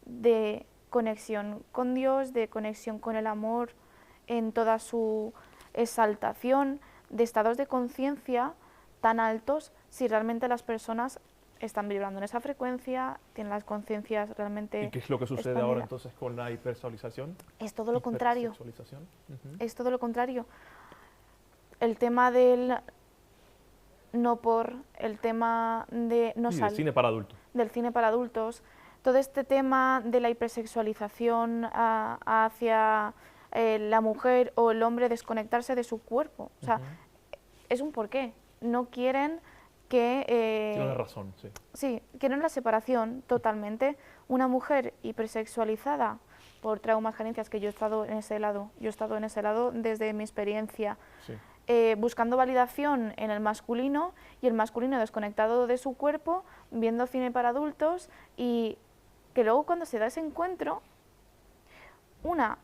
de conexión con Dios, de conexión con el amor en toda su exaltación, de estados de conciencia tan altos, si realmente las personas están vibrando en esa frecuencia, tienen las conciencias realmente. ¿Y qué es lo que sucede expandidas. ahora entonces con la hipersexualización? Es todo lo contrario. Hipersexualización. Es todo lo contrario. El tema del no por, el tema de no Sí, sal, del cine para adultos. del cine para adultos, todo este tema de la hipersexualización hacia la mujer o el hombre desconectarse de su cuerpo. O sea, es un porqué. No quieren que... Tiene una razón, sí. Sí, quieren la separación totalmente. Una mujer hipersexualizada por traumas, carencias, que yo he estado en ese lado, desde mi experiencia, Sí. Buscando validación en el masculino, y el masculino desconectado de su cuerpo, viendo cine para adultos, y que luego cuando se da ese encuentro, una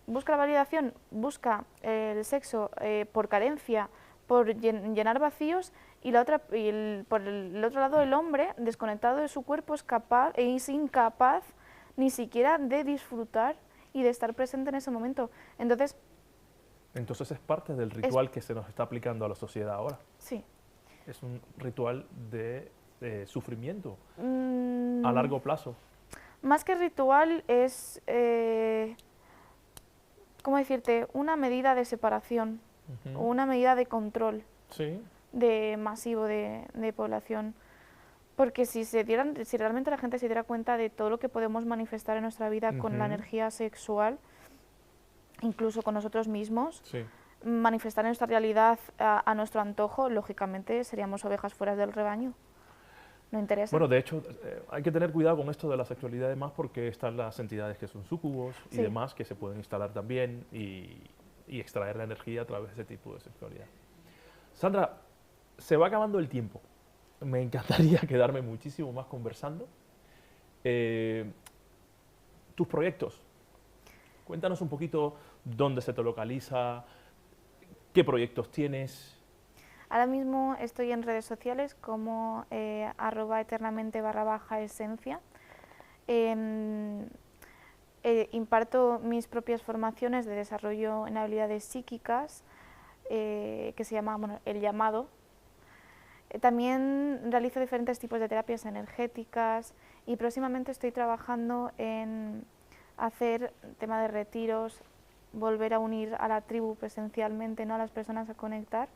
busca la validación, busca el sexo por carencia, por llenar vacíos, y la otra, por el otro lado, el hombre desconectado de su cuerpo es incapaz ni siquiera de disfrutar y de estar presente en ese momento. Entonces es parte del ritual que se nos está aplicando a la sociedad ahora. Sí. Es un ritual de sufrimiento a largo plazo. Más que ritual es, ¿cómo decirte?, una medida de separación, o una medida de control masivo de población. Porque si realmente la gente se diera cuenta de todo lo que podemos manifestar en nuestra vida con la energía sexual, incluso con nosotros mismos, manifestar nuestra realidad a nuestro antojo, lógicamente seríamos ovejas fuera del rebaño. No interesa. Bueno, de hecho, hay que tener cuidado con esto de la sexualidad, además, porque están las entidades que son súcubos y demás, que se pueden instalar también y extraer la energía a través de ese tipo de sexualidad. Sandra, se va acabando el tiempo. Me encantaría quedarme muchísimo más conversando. Tus proyectos. Cuéntanos un poquito dónde se te localiza, qué proyectos tienes. Ahora mismo estoy en redes sociales como @eternamente_esencia. Imparto mis propias formaciones de desarrollo en habilidades psíquicas, que se llama El Llamado. También realizo diferentes tipos de terapias energéticas, y próximamente estoy trabajando en hacer tema de retiros, volver a unir a la tribu presencialmente, ¿no?, a las personas a conectar,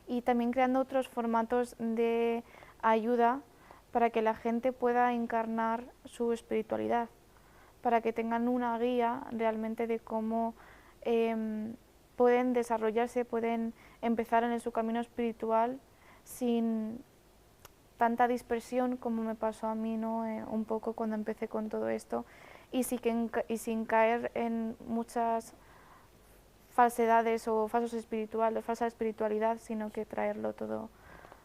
y también creando otros formatos de ayuda para que la gente pueda encarnar su espiritualidad, para que tengan una guía realmente de cómo pueden desarrollarse, pueden empezar en su camino espiritual sin tanta dispersión como me pasó a mí, ¿no?, un poco cuando empecé con todo esto. y sin caer en muchas falsedades o falsa espiritualidad, sino que traerlo todo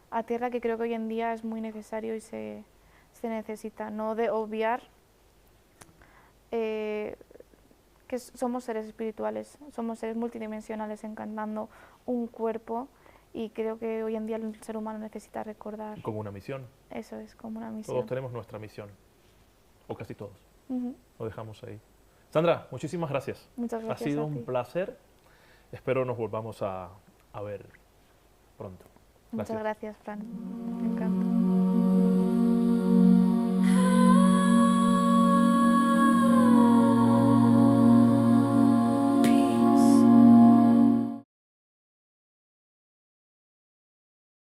a tierra, que creo que hoy en día es muy necesario y se necesita, no de obviar que somos seres espirituales, somos seres multidimensionales encarnando un cuerpo, y creo que hoy en día el ser humano necesita recordar. Como una misión. Eso es, como una misión. Todos tenemos nuestra misión, o casi todos. Ujú. Lo dejamos ahí. Sandra, muchísimas gracias. Muchas gracias. Ha sido a un ti. placer. Espero nos volvamos a ver pronto. Muchas gracias, Fran. Me encanta.